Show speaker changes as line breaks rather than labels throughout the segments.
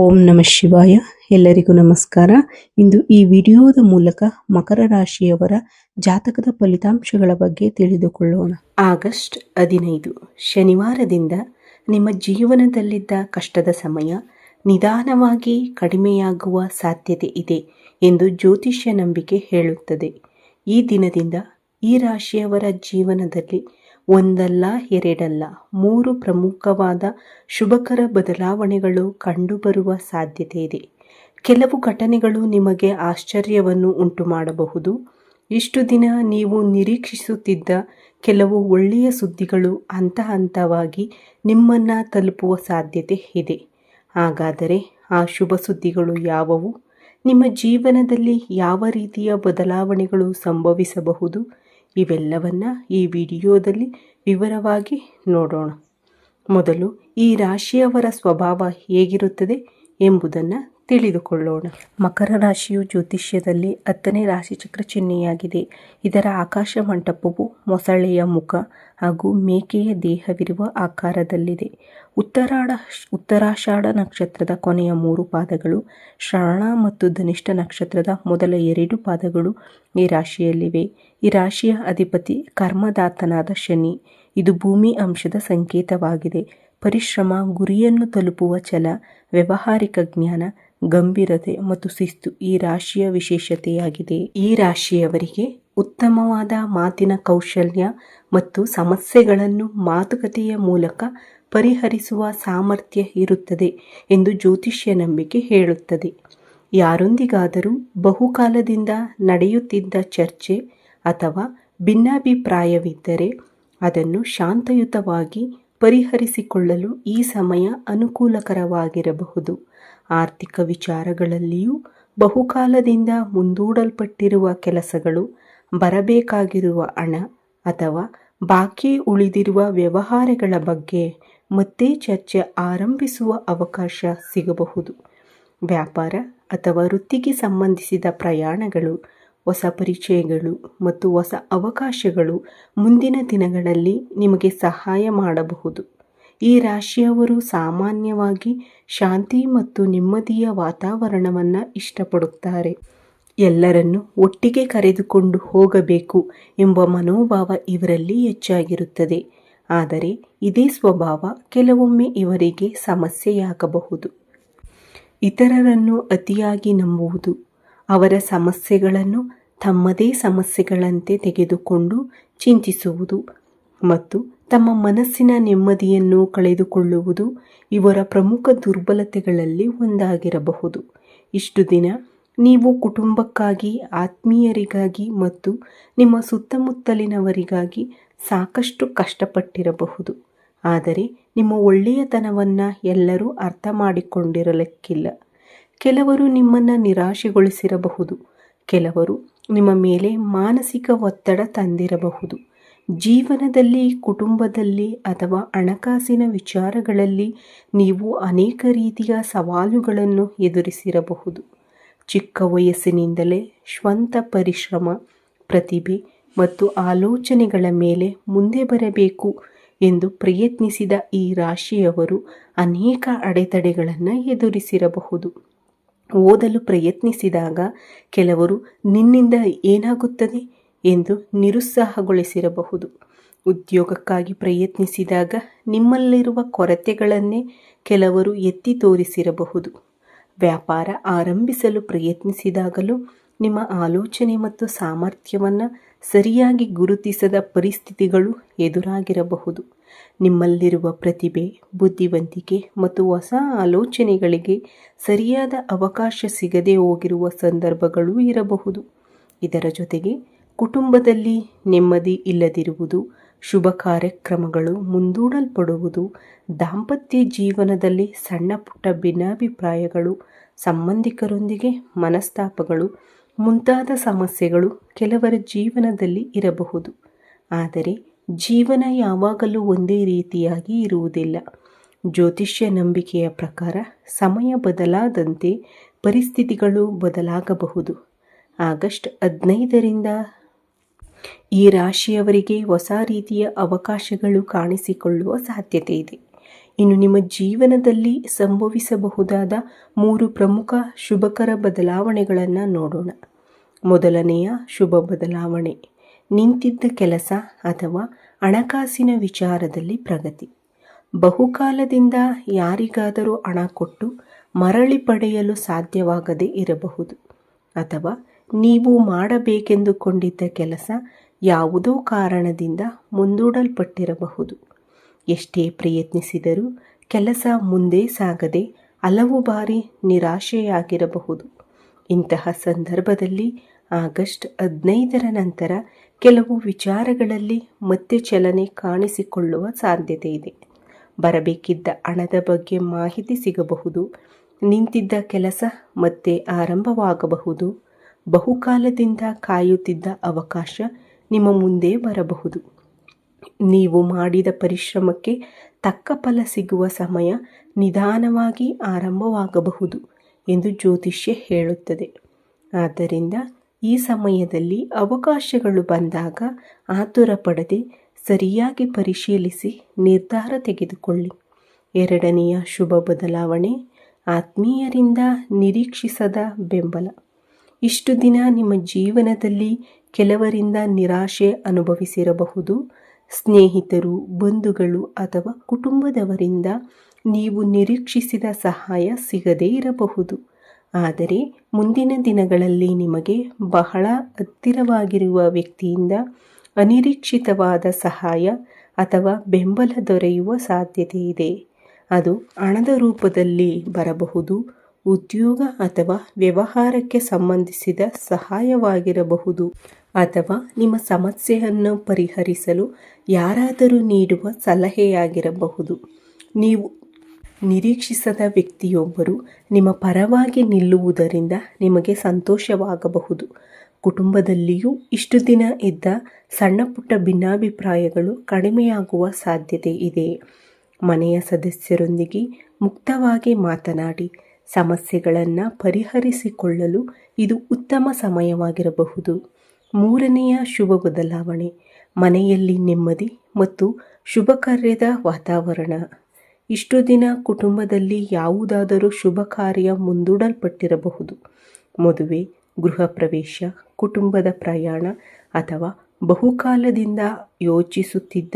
ಓಂ ನಮಃ ಶಿವಾಯ. ಎಲ್ಲರಿಗೂ ನಮಸ್ಕಾರ. ಇಂದು ಈ ವಿಡಿಯೋದ ಮೂಲಕ ಮಕರ ರಾಶಿಯವರ ಜಾತಕದ ಫಲಿತಾಂಶಗಳ ಬಗ್ಗೆ ತಿಳಿದುಕೊಳ್ಳೋಣ. ಆಗಸ್ಟ್ 15 ಶನಿವಾರದಿಂದ ನಿಮ್ಮ ಜೀವನದಲ್ಲಿದ್ದ ಕಷ್ಟದ ಸಮಯ ನಿಧಾನವಾಗಿ ಕಡಿಮೆಯಾಗುವ ಸಾಧ್ಯತೆ ಇದೆ ಎಂದು ಜ್ಯೋತಿಷ್ಯ ನಂಬಿಕೆ ಹೇಳುತ್ತದೆ. ಈ ದಿನದಿಂದ ಈ ರಾಶಿಯವರ ಜೀವನದಲ್ಲಿ ಒಂದಲ್ಲ ಎರಡಲ್ಲ 3 ಪ್ರಮುಖವಾದ ಶುಭಕರ ಬದಲಾವಣೆಗಳು ಕಂಡುಬರುವ ಸಾಧ್ಯತೆ ಇದೆ. ಕೆಲವು ಘಟನೆಗಳು ನಿಮಗೆ ಆಶ್ಚರ್ಯವನ್ನು ಉಂಟು ಮಾಡಬಹುದು. ಇಷ್ಟು ದಿನ ನೀವು ನಿರೀಕ್ಷಿಸುತ್ತಿದ್ದ ಕೆಲವು ಒಳ್ಳೆಯ ಸುದ್ದಿಗಳು ಹಂತ ಹಂತವಾಗಿ ನಿಮ್ಮನ್ನು ತಲುಪುವ ಸಾಧ್ಯತೆ ಇದೆ. ಹಾಗಾದರೆ ಆ ಶುಭ ಸುದ್ದಿಗಳು ಯಾವುವು? ನಿಮ್ಮ ಜೀವನದಲ್ಲಿ ಯಾವ ರೀತಿಯ ಬದಲಾವಣೆಗಳು ಸಂಭವಿಸಬಹುದು? ಇವೆಲ್ಲವನ್ನ ಈ ವಿಡಿಯೋದಲ್ಲಿ ವಿವರವಾಗಿ ನೋಡೋಣ. ಮೊದಲು ಈ ರಾಶಿಯವರ ಸ್ವಭಾವ ಹೇಗಿರುತ್ತದೆ ಎಂಬುದನ್ನು ತಿಳಿದುಕೊಳ್ಳೋಣ. ಮಕರ ರಾಶಿಯು ಜ್ಯೋತಿಷ್ಯದಲ್ಲಿ 10ನೇ ರಾಶಿಚಕ್ರ ಚಿಹ್ನೆಯಾಗಿದೆ. ಇದರ ಆಕಾಶ ಮಂಟಪವು ಮೊಸಳೆಯ ಮುಖ ಹಾಗೂ ಮೇಕೆಯ ದೇಹವಿರುವ ಆಕಾರದಲ್ಲಿದೆ. ಉತ್ತರಾಷಾಢ ನಕ್ಷತ್ರದ ಕೊನೆಯ 3 ಪಾದಗಳು, ಶ್ರವಣ ಮತ್ತು ಧನಿಷ್ಠ ನಕ್ಷತ್ರದ ಮೊದಲ 2 ಪಾದಗಳು ಈ ರಾಶಿಯಲ್ಲಿವೆ. ಈ ರಾಶಿಯ ಅಧಿಪತಿ ಕರ್ಮದಾತನಾದ ಶನಿ. ಇದು ಭೂಮಿ ಅಂಶದ ಸಂಕೇತವಾಗಿದೆ. ಪರಿಶ್ರಮ, ಗುರಿಯನ್ನು ತಲುಪುವ ಛಲ, ವ್ಯಾವಹಾರಿಕ ಜ್ಞಾನ, ಗಂಭೀರತೆ ಮತ್ತು ಶಿಸ್ತು ಈ ರಾಶಿಯ ವಿಶೇಷತೆಯಾಗಿದೆ. ಈ ರಾಶಿಯವರಿಗೆ ಉತ್ತಮವಾದ ಮಾತಿನ ಕೌಶಲ್ಯ ಮತ್ತು ಸಮಸ್ಯೆಗಳನ್ನು ಮಾತುಕತೆಯ ಮೂಲಕ ಪರಿಹರಿಸುವ ಸಾಮರ್ಥ್ಯ ಇರುತ್ತದೆ ಎಂದು ಜ್ಯೋತಿಷ್ಯ ನಂಬಿಕೆ ಹೇಳುತ್ತದೆ. ಯಾರೊಂದಿಗಾದರೂ ಬಹುಕಾಲದಿಂದ ನಡೆಯುತ್ತಿದ್ದ ಚರ್ಚೆ ಅಥವಾ ಭಿನ್ನಾಭಿಪ್ರಾಯವಿದ್ದರೆ ಅದನ್ನು ಶಾಂತಯುತವಾಗಿ ಪರಿಹರಿಸಿಕೊಳ್ಳಲು ಈ ಸಮಯ ಅನುಕೂಲಕರವಾಗಿರಬಹುದು. ಆರ್ಥಿಕ ವಿಚಾರಗಳಲ್ಲಿಯೂ ಬಹುಕಾಲದಿಂದ ಮುಂದೂಡಲ್ಪಟ್ಟಿರುವ ಕೆಲಸಗಳು, ಬರಬೇಕಾಗಿರುವ ಹಣ ಅಥವಾ ಬಾಕಿ ಉಳಿದಿರುವ ವ್ಯವಹಾರಗಳ ಬಗ್ಗೆ ಮತ್ತೆ ಚರ್ಚೆ ಆರಂಭಿಸುವ ಅವಕಾಶ ಸಿಗಬಹುದು. ವ್ಯಾಪಾರ ಅಥವಾ ವೃತ್ತಿಗೆ ಸಂಬಂಧಿಸಿದ ಪ್ರಯಾಣಗಳು, ಹೊಸ ಪರಿಚಯಗಳು ಮತ್ತು ಹೊಸ ಅವಕಾಶಗಳು ಮುಂದಿನ ದಿನಗಳಲ್ಲಿ ನಿಮಗೆ ಸಹಾಯ ಮಾಡಬಹುದು. ಈ ರಾಶಿಯವರು ಸಾಮಾನ್ಯವಾಗಿ ಶಾಂತಿ ಮತ್ತು ನೆಮ್ಮದಿಯ ವಾತಾವರಣವನ್ನು ಇಷ್ಟಪಡುತ್ತಾರೆ. ಎಲ್ಲರನ್ನೂ ಒಟ್ಟಿಗೆ ಕರೆದುಕೊಂಡು ಹೋಗಬೇಕು ಎಂಬ ಮನೋಭಾವ ಇವರಲ್ಲಿ ಹೆಚ್ಚಾಗಿರುತ್ತದೆ. ಆದರೆ ಇದೇ ಸ್ವಭಾವ ಕೆಲವೊಮ್ಮೆ ಇವರಿಗೆ ಸಮಸ್ಯೆಯಾಗಬಹುದು. ಇತರರನ್ನು ಅತಿಯಾಗಿ ನಂಬುವುದು, ಅವರ ಸಮಸ್ಯೆಗಳನ್ನು ತಮ್ಮದೇ ಸಮಸ್ಯೆಗಳಂತೆ ತೆಗೆದುಕೊಂಡು ಚಿಂತಿಸುವುದು ಮತ್ತು ತಮ್ಮ ಮನಸ್ಸಿನ ನೆಮ್ಮದಿಯನ್ನು ಕಳೆದುಕೊಳ್ಳುವುದು ಇವರ ಪ್ರಮುಖ ದುರ್ಬಲತೆಗಳಲ್ಲಿ ಒಂದಾಗಿರಬಹುದು. ಇಷ್ಟು ದಿನ ನೀವು ಕುಟುಂಬಕ್ಕಾಗಿ, ಆತ್ಮೀಯರಿಗಾಗಿ ಮತ್ತು ನಿಮ್ಮ ಸುತ್ತಮುತ್ತಲಿನವರಿಗಾಗಿ ಸಾಕಷ್ಟು ಕಷ್ಟಪಟ್ಟಿರಬಹುದು. ಆದರೆ ನಿಮ್ಮ ಒಳ್ಳೆಯತನವನ್ನು ಎಲ್ಲರೂ ಅರ್ಥ ಮಾಡಿಕೊಂಡಿರಲಿಕ್ಕಿಲ್ಲ. ಕೆಲವರು ನಿಮ್ಮನ್ನು ನಿರಾಶೆಗೊಳಿಸಿರಬಹುದು. ಕೆಲವರು ನಿಮ್ಮ ಮೇಲೆ ಮಾನಸಿಕ ಒತ್ತಡ ತಂದಿರಬಹುದು. ಜೀವನದಲ್ಲಿ, ಕುಟುಂಬದಲ್ಲಿ ಅಥವಾ ಹಣಕಾಸಿನ ವಿಚಾರಗಳಲ್ಲಿ ನೀವು ಅನೇಕ ರೀತಿಯ ಸವಾಲುಗಳನ್ನು ಎದುರಿಸಿರಬಹುದು. ಚಿಕ್ಕ ವಯಸ್ಸಿನಿಂದಲೇ ಸ್ವಂತ ಪರಿಶ್ರಮ, ಪ್ರತಿಭೆ ಮತ್ತು ಆಲೋಚನೆಗಳ ಮೇಲೆ ಮುಂದೆ ಬರಬೇಕು ಎಂದು ಪ್ರಯತ್ನಿಸಿದ ಈ ರಾಶಿಯವರು ಅನೇಕ ಅಡೆತಡೆಗಳನ್ನು ಎದುರಿಸಿರಬಹುದು. ಓದಲು ಪ್ರಯತ್ನಿಸಿದಾಗ ಕೆಲವರು ನಿನ್ನಿಂದ ಏನಾಗುತ್ತದೆ ಎಂದು ನಿರುತ್ಸಾಹಗೊಳಿಸಿರಬಹುದು. ಉದ್ಯೋಗಕ್ಕಾಗಿ ಪ್ರಯತ್ನಿಸಿದಾಗ ನಿಮ್ಮಲ್ಲಿರುವ ಕೊರತೆಗಳನ್ನೇ ಕೆಲವರು ಎತ್ತಿ ತೋರಿಸಿರಬಹುದು. ವ್ಯಾಪಾರ ಆರಂಭಿಸಲು ಪ್ರಯತ್ನಿಸಿದಾಗಲೂ ನಿಮ್ಮ ಆಲೋಚನೆ ಮತ್ತು ಸಾಮರ್ಥ್ಯವನ್ನು ಸರಿಯಾಗಿ ಗುರುತಿಸದ ಪರಿಸ್ಥಿತಿಗಳು ಎದುರಾಗಿರಬಹುದು. ನಿಮ್ಮಲ್ಲಿರುವ ಪ್ರತಿಭೆ, ಬುದ್ಧಿವಂತಿಕೆ ಮತ್ತು ಹೊಸ ಆಲೋಚನೆಗಳಿಗೆ ಸರಿಯಾದ ಅವಕಾಶ ಸಿಗದೆ ಹೋಗಿರುವ ಸಂದರ್ಭಗಳೂ ಇರಬಹುದು. ಇದರ ಜೊತೆಗೆ ಕುಟುಂಬದಲ್ಲಿ ನೆಮ್ಮದಿ ಇಲ್ಲದಿರುವುದು, ಶುಭ ಕಾರ್ಯಕ್ರಮಗಳು ಮುಂದೂಡಲ್ಪಡುವುದು, ದಾಂಪತ್ಯ ಜೀವನದಲ್ಲಿ ಸಣ್ಣ ಪುಟ್ಟ ಭಿನ್ನಾಭಿಪ್ರಾಯಗಳು, ಸಂಬಂಧಿಕರೊಂದಿಗೆ ಮನಸ್ತಾಪಗಳು ಮುಂತಾದ ಸಮಸ್ಯೆಗಳು ಕೆಲವರ ಜೀವನದಲ್ಲಿ ಇರಬಹುದು. ಆದರೆ ಜೀವನ ಯಾವಾಗಲೂ ಒಂದೇ ರೀತಿಯಾಗಿ ಇರುವುದಿಲ್ಲ. ಜ್ಯೋತಿಷ್ಯ ನಂಬಿಕೆಯ ಪ್ರಕಾರ ಸಮಯ ಬದಲಾದಂತೆ ಪರಿಸ್ಥಿತಿಗಳು ಬದಲಾಗಬಹುದು. ಆಗಸ್ಟ್ 15ರಿಂದ ಈ ರಾಶಿಯವರಿಗೆ ಹೊಸ ರೀತಿಯ ಅವಕಾಶಗಳು ಕಾಣಿಸಿಕೊಳ್ಳುವ ಸಾಧ್ಯತೆ ಇದೆ. ಇನ್ನು ನಿಮ್ಮ ಜೀವನದಲ್ಲಿ ಸಂಭವಿಸಬಹುದಾದ 3 ಪ್ರಮುಖ ಶುಭಕರ ಬದಲಾವಣೆಗಳನ್ನು ನೋಡೋಣ. ಮೊದಲನೆಯ ಶುಭ ಬದಲಾವಣೆ, ನಿಂತಿದ್ದ ಕೆಲಸ ಅಥವಾ ಹಣಕಾಸಿನ ವಿಚಾರದಲ್ಲಿ ಪ್ರಗತಿ. ಬಹುಕಾಲದಿಂದ ಯಾರಿಗಾದರೂ ಹಣ ಕೊಟ್ಟು ಮರಳಿ ಪಡೆಯಲು ಸಾಧ್ಯವಾಗದೇ ಇರಬಹುದು, ಅಥವಾ ನೀವು ಮಾಡಬೇಕೆಂದುಕೊಂಡಿದ್ದ ಕೆಲಸ ಯಾವುದೋ ಕಾರಣದಿಂದ ಮುಂದೂಡಲ್ಪಟ್ಟಿರಬಹುದು. ಎಷ್ಟೇ ಪ್ರಯತ್ನಿಸಿದರೂ ಕೆಲಸ ಮುಂದೆ ಸಾಗದೆ ಹಲವು ಬಾರಿ ನಿರಾಶೆಯಾಗಿರಬಹುದು. ಇಂತಹ ಸಂದರ್ಭದಲ್ಲಿ ಆಗಸ್ಟ್ 15ರ ನಂತರ ಕೆಲವು ವಿಚಾರಗಳಲ್ಲಿ ಮತ್ತೆ ಚಲನೆ ಕಾಣಿಸಿಕೊಳ್ಳುವ ಸಾಧ್ಯತೆ ಇದೆ. ಬರಬೇಕಿದ್ದ ಹಣದ ಬಗ್ಗೆ ಮಾಹಿತಿ ಸಿಗಬಹುದು. ನಿಂತಿದ್ದ ಕೆಲಸ ಮತ್ತೆ ಆರಂಭವಾಗಬಹುದು. ಬಹುಕಾಲದಿಂದ ಕಾಯುತ್ತಿದ್ದ ಅವಕಾಶ ನಿಮ್ಮ ಮುಂದೆ ಬರಬಹುದು. ನೀವು ಮಾಡಿದ ಪರಿಶ್ರಮಕ್ಕೆ ತಕ್ಕ ಫಲ ಸಿಗುವ ಸಮಯ ನಿಧಾನವಾಗಿ ಆರಂಭವಾಗಬಹುದು ಎಂದು ಜ್ಯೋತಿಷ್ಯ ಹೇಳುತ್ತದೆ. ಆದ್ದರಿಂದ ಈ ಸಮಯದಲ್ಲಿ ಅವಕಾಶಗಳು ಬಂದಾಗ ಆತುರ ಪಡದೆ ಸರಿಯಾಗಿ ಪರಿಶೀಲಿಸಿ ನಿರ್ಧಾರ ತೆಗೆದುಕೊಳ್ಳಿ. ಎರಡನೆಯ ಶುಭ ಬದಲಾವಣೆ, ಆತ್ಮೀಯರಿಂದ ನಿರೀಕ್ಷಿಸದ ಬೆಂಬಲ. ಇಷ್ಟು ದಿನ ನಿಮ್ಮ ಜೀವನದಲ್ಲಿ ಕೆಲವರಿಂದ ನಿರಾಶೆ ಅನುಭವಿಸಿರಬಹುದು. ಸ್ನೇಹಿತರು, ಬಂಧುಗಳು ಅಥವಾ ಕುಟುಂಬದವರಿಂದ ನೀವು ನಿರೀಕ್ಷಿಸಿದ ಸಹಾಯ ಸಿಗದೇ ಇರಬಹುದು. ಆದರೆ ಮುಂದಿನ ದಿನಗಳಲ್ಲಿ ನಿಮಗೆ ಬಹಳ ಹತ್ತಿರವಾಗಿರುವ ವ್ಯಕ್ತಿಯಿಂದ ಅನಿರೀಕ್ಷಿತವಾದ ಸಹಾಯ ಅಥವಾ ಬೆಂಬಲ ದೊರೆಯುವ ಸಾಧ್ಯತೆ ಇದೆ. ಅದು ಹಣದ ರೂಪದಲ್ಲಿ ಬರಬಹುದು, ಉದ್ಯೋಗ ಅಥವಾ ವ್ಯವಹಾರಕ್ಕೆ ಸಂಬಂಧಿಸಿದ ಸಹಾಯವಾಗಿರಬಹುದು, ಅಥವಾ ನಿಮ್ಮ ಸಮಸ್ಯೆಯನ್ನು ಪರಿಹರಿಸಲು ಯಾರಾದರೂ ನೀಡುವ ಸಲಹೆಯಾಗಿರಬಹುದು. ನೀವು ನಿರೀಕ್ಷಿಸದ ವ್ಯಕ್ತಿಯೊಬ್ಬರು ನಿಮ್ಮ ಪರವಾಗಿ ನಿಲ್ಲುವುದರಿಂದ ನಿಮಗೆ ಸಂತೋಷವಾಗಬಹುದು. ಕುಟುಂಬದಲ್ಲಿಯೂ ಇಷ್ಟು ದಿನ ಇದ್ದ ಸಣ್ಣ ಪುಟ್ಟ ಭಿನ್ನಾಭಿಪ್ರಾಯಗಳು ಕಡಿಮೆಯಾಗುವ ಸಾಧ್ಯತೆ ಇದೆ. ಮನೆಯ ಸದಸ್ಯರೊಂದಿಗೆ ಮುಕ್ತವಾಗಿ ಮಾತನಾಡಿ ಸಮಸ್ಯೆಗಳನ್ನು ಪರಿಹರಿಸಿಕೊಳ್ಳಲು ಇದು ಉತ್ತಮ ಸಮಯವಾಗಿರಬಹುದು. ಮೂರನೆಯ ಶುಭ ಬದಲಾವಣೆ, ಮನೆಯಲ್ಲಿ ನೆಮ್ಮದಿ ಮತ್ತು ಶುಭ ಕಾರ್ಯದ ವಾತಾವರಣ. ಇಷ್ಟು ದಿನ ಕುಟುಂಬದಲ್ಲಿ ಯಾವುದಾದರೂ ಶುಭ ಕಾರ್ಯ ಮುಂದೂಡಲ್ಪಟ್ಟಿರಬಹುದು. ಮದುವೆ, ಗೃಹ ಪ್ರವೇಶ, ಕುಟುಂಬದ ಪ್ರಯಾಣ ಅಥವಾ ಬಹುಕಾಲದಿಂದ ಯೋಚಿಸುತ್ತಿದ್ದ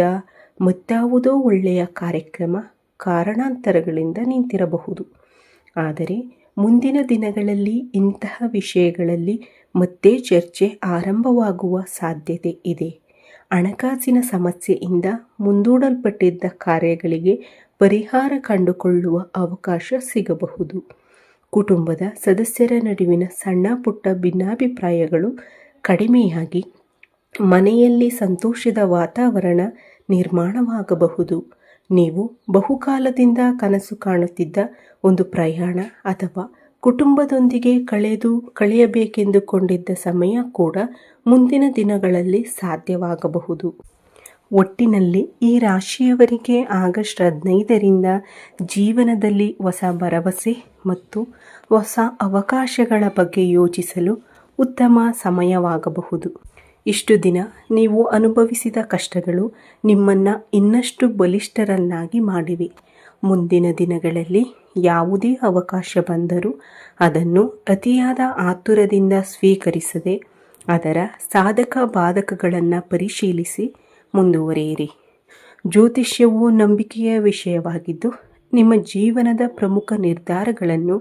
ಮತ್ತಾವುದೋ ಒಳ್ಳೆಯ ಕಾರ್ಯಕ್ರಮ ಕಾರಣಾಂತರಗಳಿಂದ ನಿಂತಿರಬಹುದು. ಆದರೆ ಮುಂದಿನ ದಿನಗಳಲ್ಲಿ ಇಂತಹ ವಿಷಯಗಳಲ್ಲಿ ಮತ್ತೆ ಚರ್ಚೆ ಆರಂಭವಾಗುವ ಸಾಧ್ಯತೆ ಇದೆ. ಹಣಕಾಸಿನ ಸಮಸ್ಯೆಯಿಂದ ಮುಂದೂಡಲ್ಪಟ್ಟಿದ್ದ ಕಾರ್ಯಗಳಿಗೆ ಪರಿಹಾರ ಕಂಡುಕೊಳ್ಳುವ ಅವಕಾಶ ಸಿಗಬಹುದು. ಕುಟುಂಬದ ಸದಸ್ಯರ ನಡುವಿನ ಸಣ್ಣ ಪುಟ್ಟ ಭಿನ್ನಾಭಿಪ್ರಾಯಗಳು ಕಡಿಮೆಯಾಗಿ ಮನೆಯಲ್ಲಿ ಸಂತೋಷದ ವಾತಾವರಣ ನಿರ್ಮಾಣವಾಗಬಹುದು. ನೀವು ಬಹುಕಾಲದಿಂದ ಕನಸು ಕಾಣುತ್ತಿದ್ದ ಒಂದು ಪ್ರಯಾಣ ಅಥವಾ ಕುಟುಂಬದೊಂದಿಗೆ ಕಳೆಯಬೇಕೆಂದುಕೊಂಡಿದ್ದ ಸಮಯ ಕೂಡ ಮುಂದಿನ ದಿನಗಳಲ್ಲಿ ಸಾಧ್ಯವಾಗಬಹುದು. ಒಟ್ಟಿನಲ್ಲಿ ಈ ರಾಶಿಯವರಿಗೆ ಆಗಸ್ಟ್ 15ರಿಂದ ಜೀವನದಲ್ಲಿ ಹೊಸ ಭರವಸೆ ಮತ್ತು ಹೊಸ ಅವಕಾಶಗಳ ಬಗ್ಗೆ ಯೋಚಿಸಲು ಉತ್ತಮ ಸಮಯವಾಗಬಹುದು. ಇಷ್ಟು ದಿನ ನೀವು ಅನುಭವಿಸಿದ ಕಷ್ಟಗಳು ನಿಮ್ಮನ್ನು ಇನ್ನಷ್ಟು ಬಲಿಷ್ಠರನ್ನಾಗಿ ಮಾಡಿವೆ. ಮುಂದಿನ ದಿನಗಳಲ್ಲಿ ಯಾವುದೇ ಅವಕಾಶ ಬಂದರೂ ಅದನ್ನು ಅತಿಯಾದ ಆತುರದಿಂದ ಸ್ವೀಕರಿಸದೆ ಅದರ ಸಾಧಕ ಬಾಧಕಗಳನ್ನು ಪರಿಶೀಲಿಸಿ ಮುಂದುವರಿಯಿರಿ. ಜ್ಯೋತಿಷ್ಯವು ನಂಬಿಕೆಯ ವಿಷಯವಾಗಿದ್ದು ನಿಮ್ಮ ಜೀವನದ ಪ್ರಮುಖ ನಿರ್ಧಾರಗಳನ್ನು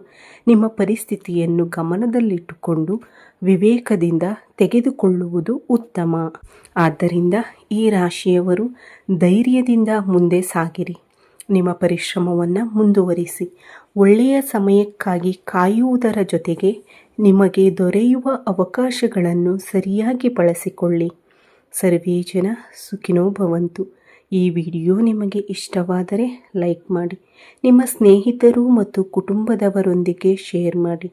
ನಿಮ್ಮ ಪರಿಸ್ಥಿತಿಯನ್ನು ಗಮನದಲ್ಲಿಟ್ಟುಕೊಂಡು ವಿವೇಕದಿಂದ ತೆಗೆದುಕೊಳ್ಳುವುದು ಉತ್ತಮ. ಆದ್ದರಿಂದ ಈ ರಾಶಿಯವರು ಧೈರ್ಯದಿಂದ ಮುಂದೆ ಸಾಗಿರಿ. ನಿಮ್ಮ ಪರಿಶ್ರಮವನ್ನು ಮುಂದುವರಿಸಿ. ಒಳ್ಳೆಯ ಸಮಯಕ್ಕಾಗಿ ಕಾಯುವುದರ ಜೊತೆಗೆ ನಿಮಗೆ ದೊರೆಯುವ ಅವಕಾಶಗಳನ್ನು ಸರಿಯಾಗಿ ಬಳಸಿಕೊಳ್ಳಿ. ಸರ್ವೇ ಜನ ಸುಖಿನೋ ಭವಂತು. ಈ ವಿಡಿಯೋ ನಿಮಗೆ ಇಷ್ಟವಾದರೆ ಲೈಕ್ ಮಾಡಿ, ನಿಮ್ಮ ಸ್ನೇಹಿತರು ಮತ್ತು ಕುಟುಂಬದವರೊಂದಿಗೆ ಶೇರ್ ಮಾಡಿ.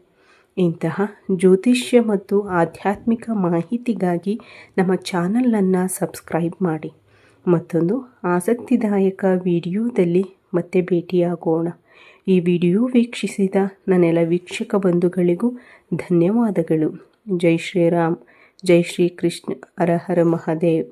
ಇಂತಹ ಜ್ಯೋತಿಷ್ಯ ಮತ್ತು ಆಧ್ಯಾತ್ಮಿಕ ಮಾಹಿತಿಗಾಗಿ ನಮ್ಮ ಚಾನಲನ್ನು ಸಬ್ಸ್ಕ್ರೈಬ್ ಮಾಡಿ. ಮತ್ತೊಂದು ಆಸಕ್ತಿದಾಯಕ ವಿಡಿಯೋದಲ್ಲಿ ಮತ್ತೆ ಭೇಟಿಯಾಗೋಣ. ಈ ವಿಡಿಯೋ ವೀಕ್ಷಿಸಿದ ನನ್ನೆಲ್ಲ ವೀಕ್ಷಕ ಬಂಧುಗಳಿಗೂ ಧನ್ಯವಾದಗಳು. ಜೈ ಶ್ರೀರಾಮ್, ಜೈ ಶ್ರೀ ಕೃಷ್ಣ, ಹರ ಹರ ಮಹಾದೇವ್.